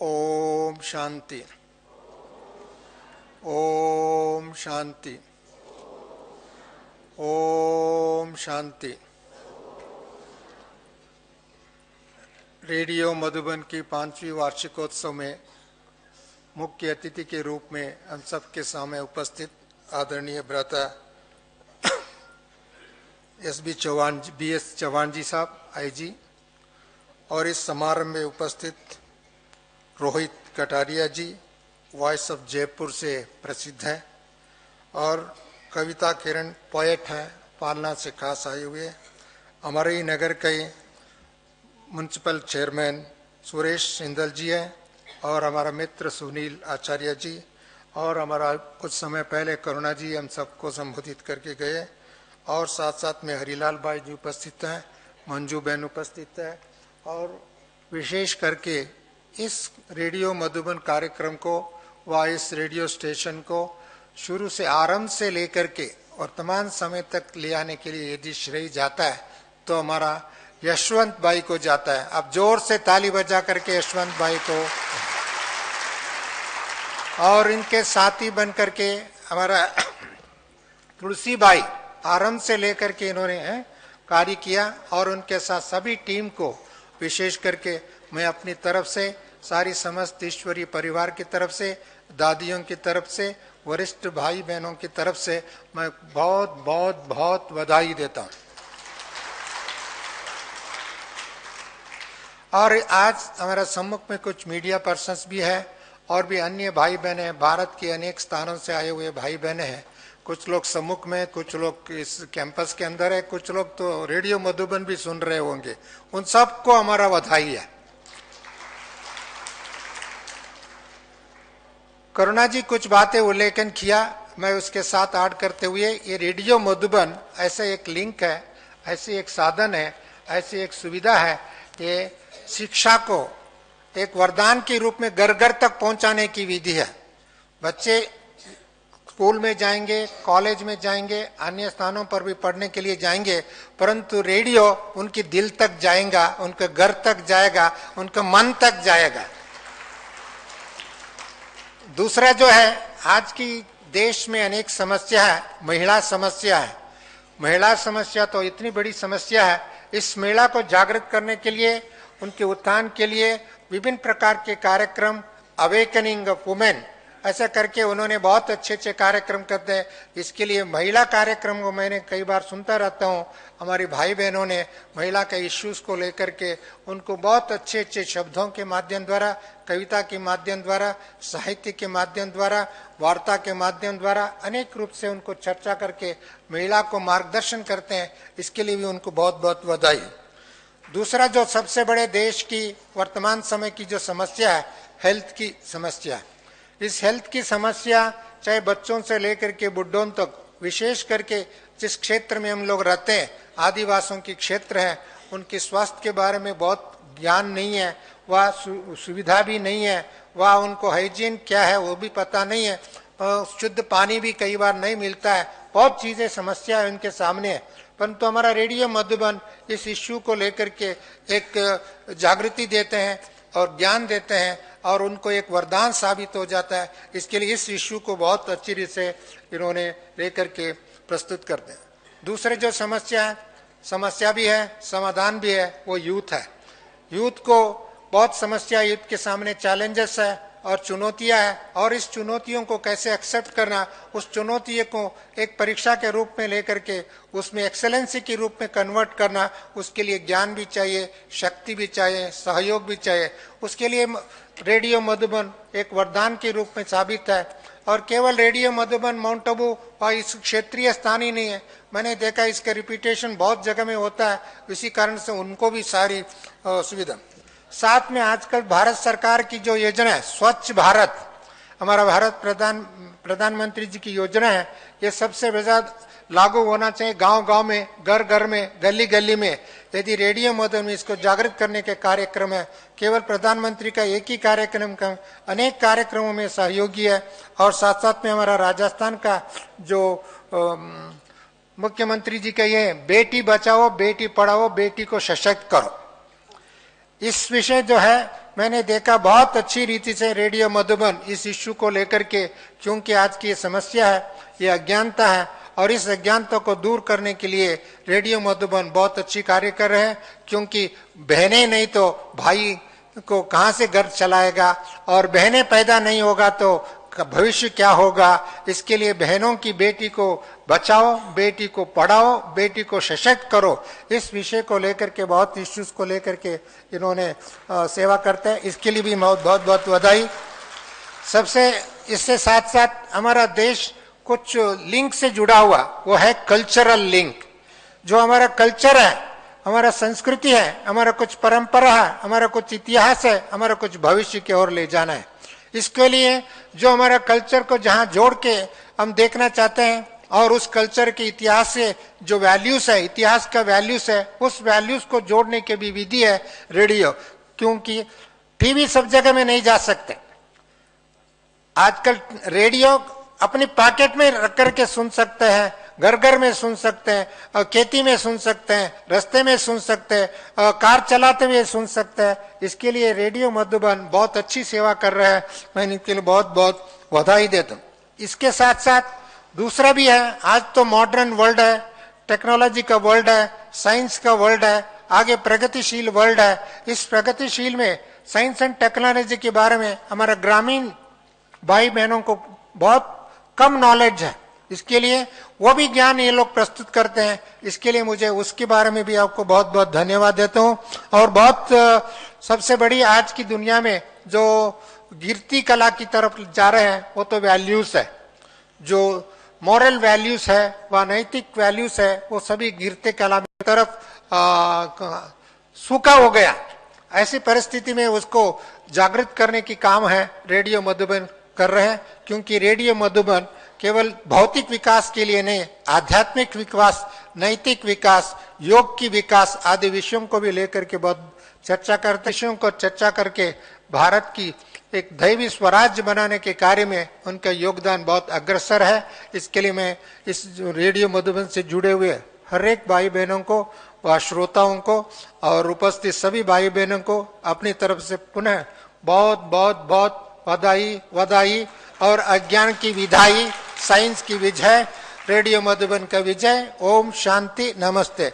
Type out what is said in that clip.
Om Shanti. Om Shanti. Om Shanti. Radio Madhuban की 5वीं वार्षिकोत्सव में मुख्य अतिथि के रूप में हम सबके सामने उपस्थित आदरणीय भ्राता BS चौहान जी साहब IG, और इस समारोह में उपस्थित रोहित कटारिया जी वॉइस ऑफ जयपुर से प्रसिद्ध हैं, और कविता किरण पोएट हैं, पालना से खास आए हुए। हमारे ही नगर के म्युनिसिपल चेयरमैन सुरेश सिंदल जी हैं, और हमारा मित्र सुनील आचार्य जी, और हमारा कुछ समय पहले करुणा जी हम सबको संबोधित करके गए, और साथ साथ में हरिलाल भाई जी उपस्थित हैं, मंजू बहन उपस्थित है। और विशेष करके इस रेडियो मधुबन कार्यक्रम को व इस रेडियो स्टेशन को शुरू से आरंभ से लेकर के वर्तमान समय तक ले आने के लिए यदि श्रेय जाता है तो हमारा यशवंत भाई को जाता है। अब जोर से ताली बजा करके यशवंत भाई को, और इनके साथी बन करके हमारा तुलसी भाई, आरंभ से लेकर के इन्होंने कार्य किया, और उनके साथ सभी टीम को विशेष करके मैं अपनी तरफ से, सारी समस्त ईश्वरीय परिवार की तरफ से, दादियों की तरफ से, वरिष्ठ भाई बहनों की तरफ से मैं बहुत बहुत बहुत बधाई देता हूं। और आज हमारा सम्मुख में कुछ मीडिया पर्सन्स भी है, और भी अन्य भाई बहन हैं, भारत के अनेक स्थानों से आए हुए भाई बहन हैं। कुछ लोग सम्मुख में, कुछ लोग इस कैंपस के अंदर है, कुछ लोग तो रेडियो मधुबन भी सुन रहे होंगे। उन सबको हमारा बधाई है। करुणा जी कुछ बातें उल्लेखन किया, मैं उसके साथ ऐड करते हुए, ये रेडियो मधुबन ऐसे एक लिंक है, ऐसे एक साधन है, ऐसी एक सुविधा है, ये शिक्षा को एक वरदान के रूप में घर घर तक पहुंचाने की विधि है। बच्चे स्कूल में जाएंगे, कॉलेज में जाएंगे, अन्य स्थानों पर भी पढ़ने के लिए जाएंगे, परंतु रेडियो उनके दिल तक जाएगा, उनके घर तक जाएगा, उनके मन तक जाएगा। दूसरा जो है, आज की देश में अनेक समस्या है, महिला समस्या है। महिला समस्या तो इतनी बड़ी समस्या है, इस महिला को जागृत करने के लिए, उनके उत्थान के लिए विभिन्न प्रकार के कार्यक्रम, अवेकनिंग ऑफ वुमेन, ऐसा करके उन्होंने बहुत अच्छे अच्छे कार्यक्रम करते हैं। इसके लिए महिला कार्यक्रम को मैंने कई बार सुनता रहता हूँ। हमारी भाई बहनों ने महिला के इश्यूज को लेकर के उनको बहुत अच्छे अच्छे शब्दों के माध्यम द्वारा, कविता के माध्यम द्वारा, साहित्य के माध्यम द्वारा, वार्ता के माध्यम द्वारा अनेक रूप से उनको चर्चा करके महिला को मार्गदर्शन करते हैं। इसके लिए भी उनको बहुत बहुत बधाई। दूसरा जो सबसे बड़े देश की वर्तमान समय की जो समस्या है, हेल्थ की समस्या। इस हेल्थ की समस्या चाहे बच्चों से लेकर के बुढ़ों तक, विशेष करके जिस क्षेत्र में हम लोग रहते हैं, आदिवासियों की क्षेत्र है, उनके स्वास्थ्य के बारे में बहुत ज्ञान नहीं है, वह सुविधा भी नहीं है, वह उनको हाइजीन क्या है वो भी पता नहीं है, शुद्ध पानी भी कई बार नहीं मिलता है, बहुत चीजें समस्या है उनके सामने है। परंतु हमारा रेडियो मधुबन इस इश्यू को लेकर के एक जागृति देते हैं और ज्ञान देते हैं, और उनको एक वरदान साबित हो जाता है। इसके लिए इस इश्यू को बहुत अच्छी रीति से इन्होंने लेकर के प्रस्तुत करते हैं। दूसरे जो समस्या भी है, समाधान भी है, वो यूथ है। यूथ को बहुत समस्या, यूथ के सामने चैलेंजेस है और चुनौतियां है, और इस चुनौतियों को कैसे एक्सेप्ट करना, उस चुनौती को एक परीक्षा के रूप में लेकर के उसमें एक्सेलेंसी के रूप में कन्वर्ट करना, उसके लिए ज्ञान भी चाहिए, शक्ति भी चाहिए, सहयोग भी चाहिए। उसके लिए रेडियो मधुबन एक वरदान के रूप में साबित है। और केवल रेडियो मधुबन माउंट आबू और इस क्षेत्रीय स्थान ही नहीं है, मैंने देखा इसका रिपीटेशन बहुत जगह में होता है, इसी कारण से उनको भी सारी सुविधा। साथ में आजकल भारत सरकार की जो योजना है स्वच्छ भारत, हमारा भारत प्रधानमंत्री जी की योजना है, ये सबसे ज्यादा लागू होना चाहिए गांव गांव में, घर घर में, गली गली में। यदि रेडियो मधुबन में इसको जागृत करने के कार्यक्रम है, केवल प्रधानमंत्री का एक ही कार्यक्रम का अनेक कार्यक्रमों में सहयोगी है। और साथ साथ में हमारा राजस्थान का जो मुख्यमंत्री जी का ये बेटी बचाओ बेटी पढ़ाओ बेटी को सशक्त करो, इस विषय जो है मैंने देखा बहुत अच्छी रीति से रेडियो मधुबन इस इश्यू को लेकर के, क्योंकि आज की ये समस्या है, ये अज्ञानता है, और इस अज्ञानता को दूर करने के लिए रेडियो मधुबन बहुत अच्छी कार्य कर रहे हैं। क्योंकि बहनें नहीं तो भाई को कहां से घर चलाएगा, और बहनें पैदा नहीं होगा तो भविष्य क्या होगा। इसके लिए बहनों की, बेटी को बचाओ, बेटी को पढ़ाओ, बेटी को सशक्त करो, इस विषय को लेकर के, बहुत इश्यूज को लेकर के इन्होंने सेवा करते हैं। इसके लिए भी बहुत बहुत बधाई। सबसे इससे साथ साथ हमारा देश कुछ लिंक से जुड़ा हुआ, वो है कल्चरल लिंक। जो हमारा कल्चर है, हमारा संस्कृति है, हमारा कुछ परंपरा है, हमारा कुछ इतिहास है, हमारा कुछ भविष्य की ओर ले जाना है। इसके लिए जो हमारा कल्चर को जहां जोड़ के हम देखना चाहते हैं, और उस कल्चर के इतिहास से जो वैल्यूज है, इतिहास का वैल्यूज है, उस वैल्यूज को जोड़ने की भी विधि है रेडियो। क्योंकि टीवी सब जगह में नहीं जा सकते। आजकल रेडियो अपनी पॉकेट में रख करके सुन सकते हैं, घर घर में सुन सकते हैं, खेती में सुन सकते हैं, रास्ते में सुन सकते हैं, कार चलाते हुए सुन सकते हैं। इसके लिए रेडियो मधुबन बहुत अच्छी सेवा कर रहा है, मैं इनके लिए बहुत बहुत बधाई देता हूँ। इसके साथ साथ दूसरा भी है, आज तो मॉडर्न वर्ल्ड है, टेक्नोलॉजी का वर्ल्ड है, साइंस का वर्ल्ड है, आगे प्रगतिशील वर्ल्ड है। इस प्रगतिशील में साइंस एंड टेक्नोलॉजी के बारे में हमारा ग्रामीण भाई बहनों को बहुत कम नॉलेज है। इसके लिए वो भी ज्ञान ये लोग प्रस्तुत करते हैं। इसके लिए मुझे उसके बारे में भी आपको बहुत बहुत धन्यवाद देता हूँ। और बहुत सबसे बड़ी आज की दुनिया में जो गिरती कला की तरफ जा रहे हैं, वो तो वैल्यूज है। जो मॉरल वैल्यूज है, व नैतिक वैल्यूज है, वो सभी गिरते कला की तरफ सूखा हो गया। ऐसी परिस्थिति में उसको जागृत करने की काम है रेडियो मधुबन कर रहे हैं। क्योंकि रेडियो मधुबन केवल भौतिक विकास के लिए नहीं, आध्यात्मिक विकास, नैतिक विकास, योग की विकास आदि विषयों को भी लेकर के बहुत चर्चा करते, विषयों को चर्चा करके भारत की एक दैवी स्वराज्य बनाने के कार्य में उनका योगदान बहुत अग्रसर है। इसके लिए मैं इस रेडियो मधुबन से जुड़े हुए हर एक भाई बहनों को व श्रोताओं को और उपस्थित सभी भाई बहनों को अपनी तरफ से पुनः बहुत बहुत बहुत बधाई और अज्ञान की विदाई, साइंस की विजय, रेडियो मधुबन का विजय। ओम शांति, नमस्ते।